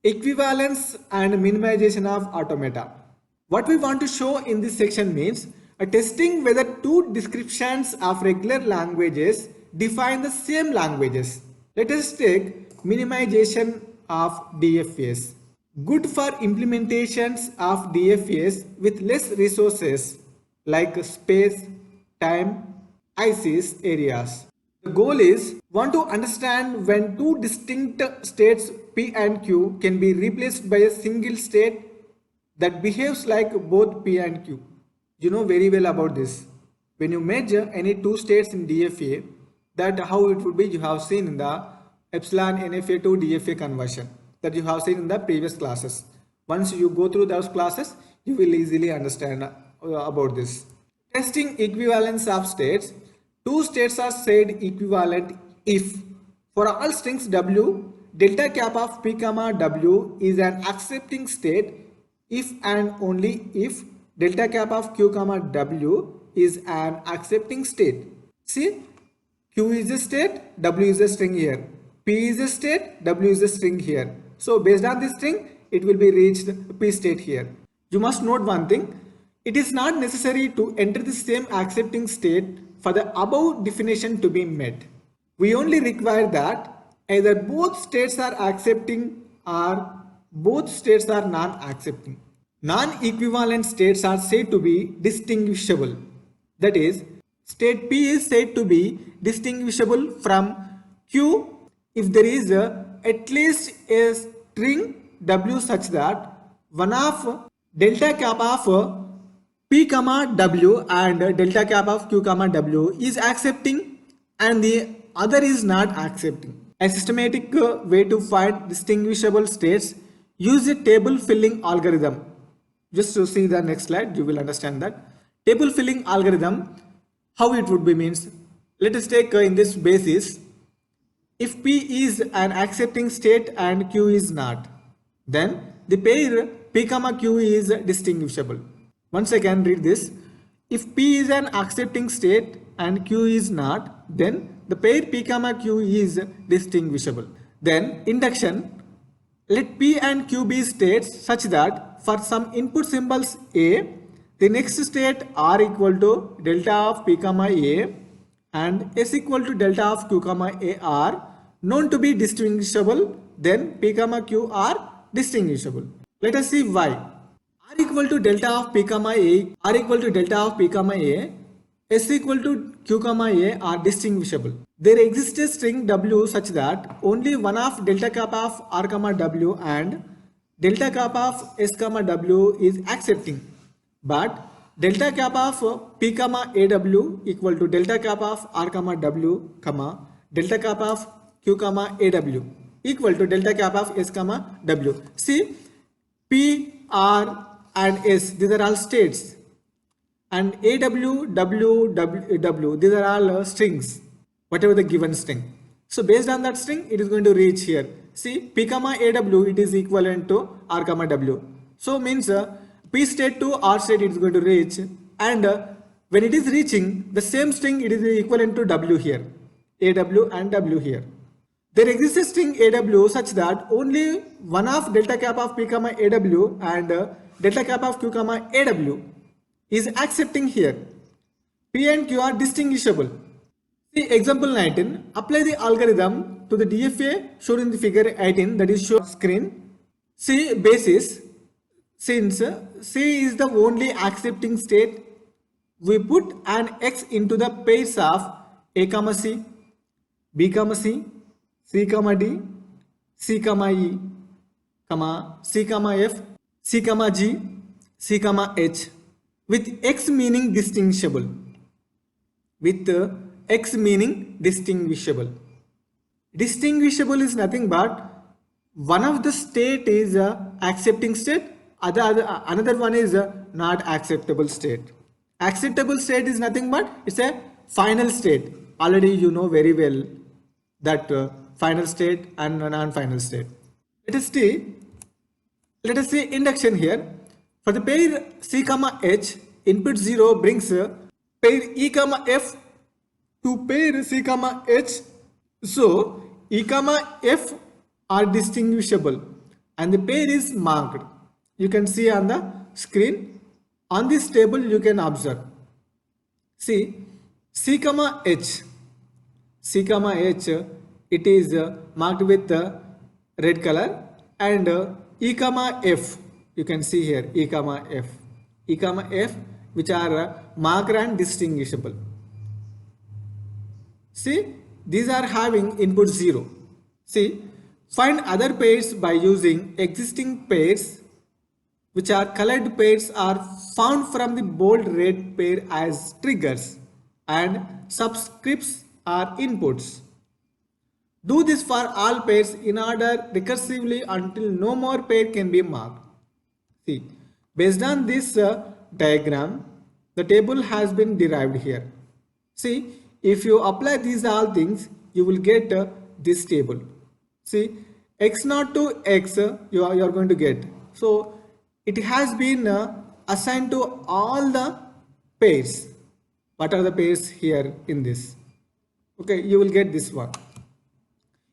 Equivalence and minimization of automata. What we want to show in this section means testing whether two descriptions of regular languages define the same languages. Let us take minimization of DFAs. Good for implementations of DFAs with less resources like space, time, ICs areas. The goal is want to understand when two distinct states P and Q can be replaced by a single state that behaves like both P and Q. You know very well about this. When you measure any two states in DFA, that how it would be you have seen in the epsilon NFA to DFA conversion that you have seen in the previous classes. Once you go through those classes, you will easily understand about this. Testing equivalence of states. Two states are said equivalent if for all strings W, delta cap of P comma W is an accepting state if and only if delta cap of Q comma W is an accepting state. See, Q is a state, W is a string here. P is a state, W is a string here. So based on this string, it will be reached P state here. You must note one thing. It is not necessary to enter the same accepting state for the above definition to be met. We only require that either both states are accepting or both states are non-accepting. Non-equivalent states are said to be distinguishable. That is, state P is said to be distinguishable from Q if there is at least a string W such that one of delta cap of P comma W and delta cap of Q comma W is accepting and the other is not accepting. A systematic way to find distinguishable states, use a table filling algorithm. Just to see the next slide, you will understand that. Table filling algorithm, how it would be means, let us take in this basis, if P is an accepting state and Q is not, then the pair P comma Q is distinguishable. Once again read this. If P is an accepting state and Q is not, then the pair P comma Q is distinguishable. Then induction. Let P and Q be states such that for some input symbols A, the next state R equal to delta of P comma A and S equal to delta of Q comma A are known to be distinguishable, then P comma Q are distinguishable. Let us see why. R equal to delta of P comma A, R equal to delta of P comma A, S equal to Q comma A are distinguishable. There exists a string W such that only one of delta cap of R comma W and delta cap of S comma W is accepting. But delta cap of P comma AW equal to delta cap of R comma W comma delta cap of Q comma AW equal to delta cap of S comma W. See, P, R and S, these are all states, and AW, W, W, these are all strings, whatever the given string. So based on that string, it is going to reach here. See, P comma AW, it is equivalent to R comma W. So means P state to R state it is going to reach, and when it is reaching the same string, it is equivalent to W here, AW and W here. There exists a string AW such that only one of delta cap of P comma AW and delta cap of Q comma AW is accepting here. P and Q are distinguishable. See example 19. Apply the algorithm to the DFA shown in the figure 18 that is shown on screen. See basis. Since C is the only accepting state, we put an X into the pairs of A comma C, B comma C, C comma D, C comma E, comma C comma F, C comma G, C comma H with X meaning distinguishable. With X meaning distinguishable. Distinguishable is nothing but one of the state is accepting state, another one is not acceptable state. Acceptable state is nothing but it's a final state. Already you know very well that final state and non-final state. Let us see induction here. For the pair C comma H, input 0 brings pair E comma F to pair C comma H. So E comma F are distinguishable. and the pair is marked. You can see on the screen. On this table you can observe. See, C comma H. C comma H, it is marked with red color, and E comma F, you can see here E comma F. E comma F, which are marked and distinguishable. See, these are having input 0. See, find other pairs by using existing pairs, which are colored pairs are found from the bold red pair as triggers, and subscripts are inputs. Do this for all pairs in order recursively until no more pair can be marked. See, based on this diagram, the table has been derived here. See, if you apply these all things, you will get this table. See, x0 to x you are going to get. So it has been assigned to all the pairs. What are the pairs here in this? Okay, you will get this one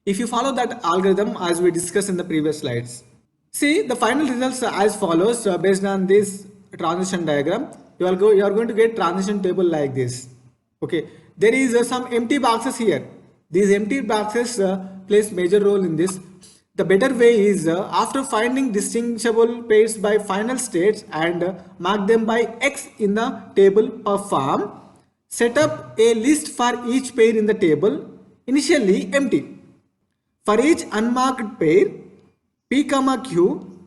if you follow that algorithm as we discussed in the previous slides. See, the final results as follows. Based on this transition diagram, you are going to get transition table like this. Okay, there is some empty boxes here. These empty boxes plays major role in this. The better way is after finding distinguishable pairs by final states and mark them by X in the table form, set up a list for each pair in the table, initially empty. For each unmarked pair, P comma Q,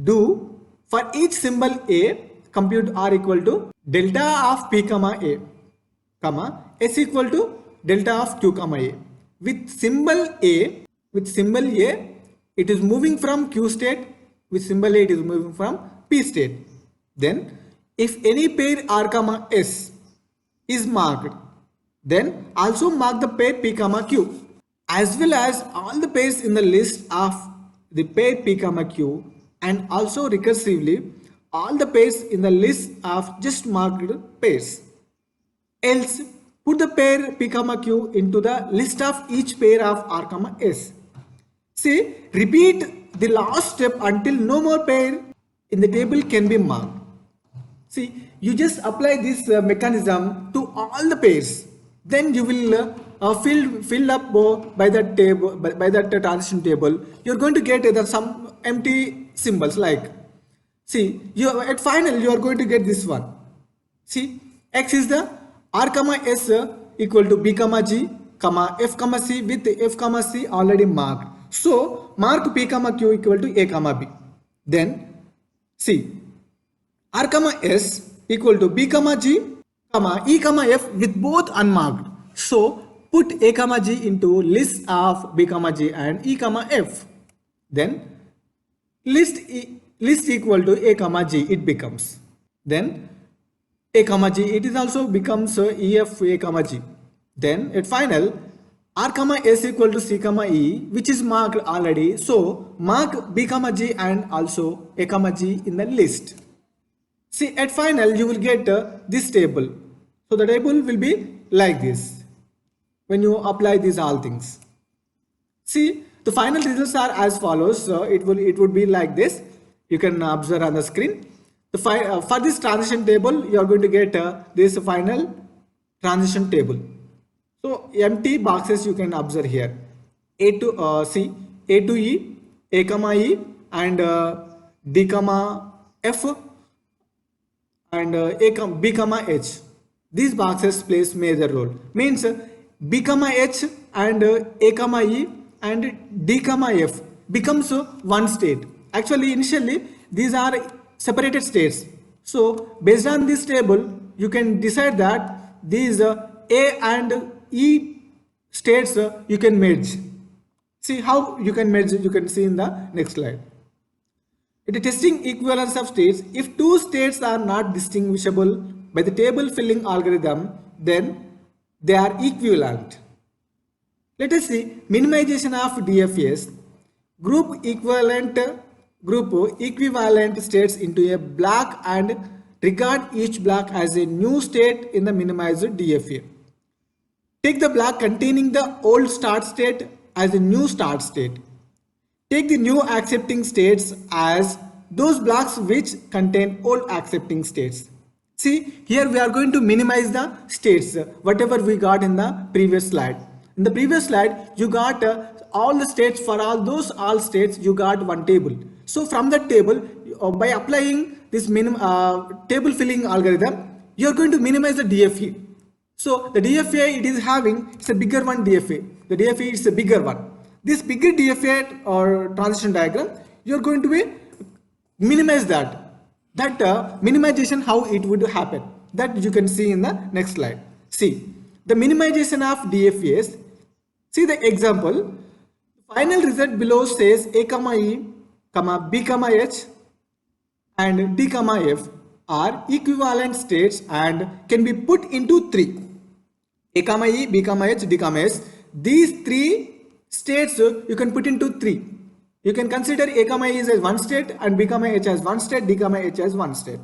do for each symbol A, compute R equal to delta of P comma A, comma S equal to delta of Q comma A. With symbol A, it is moving from Q state. With symbol A, it is moving from P state. Then, if any pair R comma S is marked, then also mark the pair P comma Q, as well as all the pairs in the list of the pair P comma Q, and also recursively all the pairs in the list of just marked pairs. Else, put the pair P comma Q into the list of each pair of R comma S. See, repeat the last step until no more pair in the table can be marked. See, you just apply this mechanism to all the pairs. Then you will fill up by that table, by that transition table. You are going to get some empty symbols like. See, you at final you are going to get this one. See, X is the R comma S equal to B comma G comma F comma C with F comma C already marked. So mark P comma Q equal to A comma B. Then see, R comma S equal to B comma G comma E comma F with both unmarked. So put A comma G into list of B comma G and E comma F. Then list equal to A comma G it becomes. Then A comma G it is also becomes EF A comma G. Then at final R comma S equal to C comma E, which is marked already. So mark B comma G and also A comma G in the list. See, at final you will get this table. So the table will be like this when you apply these all things. See, the final results are as follows. So it would be like this. You can observe on the screen. For this transition table, you are going to get this final transition table. So empty boxes you can observe here. A to C, A to E, A comma E, and D comma F, and B comma H. These boxes plays major role. Means B comma H and A comma E and D comma F becomes one state. Actually, initially these are separated states. So based on this table, you can decide that these A and E states you can merge. See how you can merge, you can see in the next slide. It is testing equivalence of states. If two states are not distinguishable by the table filling algorithm, then they are equivalent. Let us see minimization of DFAs. Group equivalent states into a block and regard each block as a new state in the minimized DFA. Take the block containing the old start state as a new start state. Take the new accepting states as those blocks which contain old accepting states. See, here we are going to minimize the states, whatever we got in the previous slide. In the previous slide, you got all the states. For all states, you got one table. So from that table, by applying this table filling algorithm, you are going to minimize the DFA. So the DFA it's a bigger one DFA. The DFA is a bigger one. This bigger DFA or transition diagram, you are going to be minimize that. That minimization, how it would happen, that you can see in the next slide. See the minimization of DFAs. See the example. Final result below says a comma e comma b comma h and d comma f are equivalent states and can be put into three. A comma e, b comma h, d comma s. These three states you can put into three. You can consider a comma e as one state and b comma h as one state, d comma h as one state.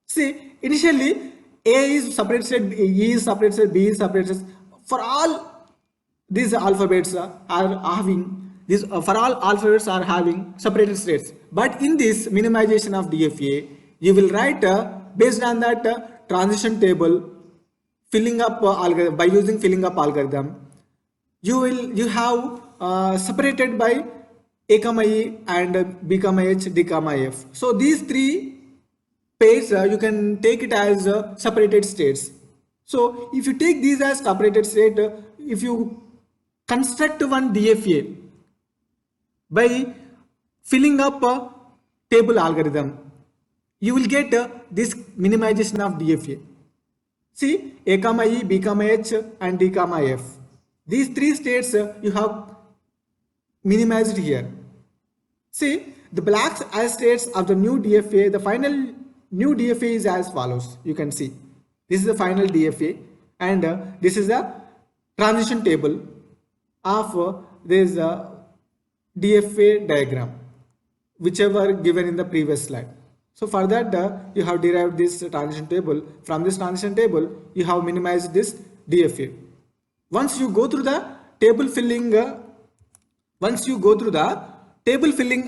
See, initially a is separate state, e is separate state, b is separate state. For all these alphabets are having these for all alphabets are having separated states. But in this minimization of DFA, you will write based on that transition table filling up algorithm. By using filling up algorithm, you have separated by a comma e and b comma h, d comma f. So these three pairs you can take it as separated states. So if you take these as separated state, if you construct one DFA by filling up a table algorithm, you will get this minimization of DFA. See, a comma e, b comma h and d comma f. These three states you have minimized here. See, the blocks as states of the new DFA, the final new DFA is as follows. You can see this is the final DFA and this is the transition table of this DFA diagram, whichever given in the previous slide. So for that you have derived this transition table. From this transition table, you have minimized this DFA. Once you go through the table filling,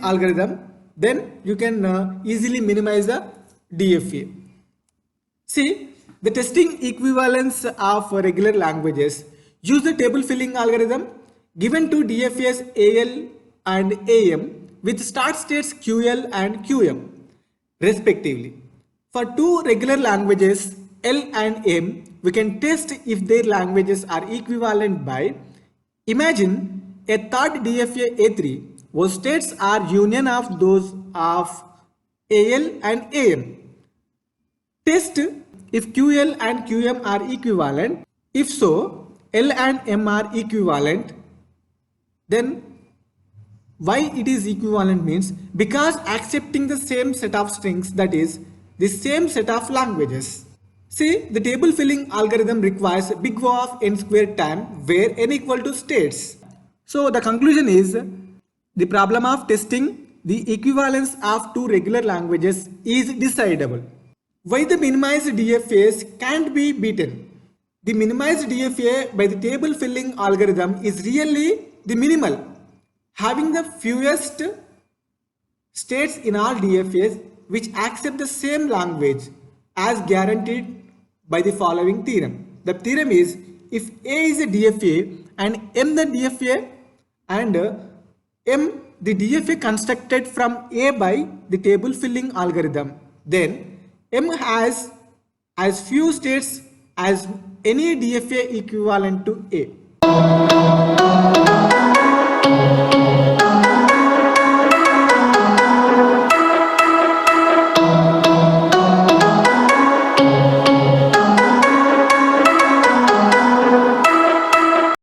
algorithm, then you can easily minimize the DFA. See, the testing equivalence of regular languages use the table filling algorithm given to DFAs AL and AM with start states QL and QM respectively. For two regular languages L and M, we can test if their languages are equivalent by imagine a third DFA A3 whose states are union of those of AL and AM. Test if QL and QM are equivalent. If so, L and M are equivalent. Then why it is equivalent means because accepting the same set of strings, that is the same set of languages. See, the table filling algorithm requires a big O of n squared time where n equal to states. So the conclusion is the problem of testing the equivalence of two regular languages is decidable. Why the minimized DFAs can't be beaten? The minimized DFA by the table filling algorithm is really the minimal, having the fewest states in all DFAs which accept the same language as guaranteed by the following theorem. The theorem is if A is a DFA and M the DFA and M the DFA constructed from A by the table filling algorithm, then M has as few states as any DFA equivalent to A.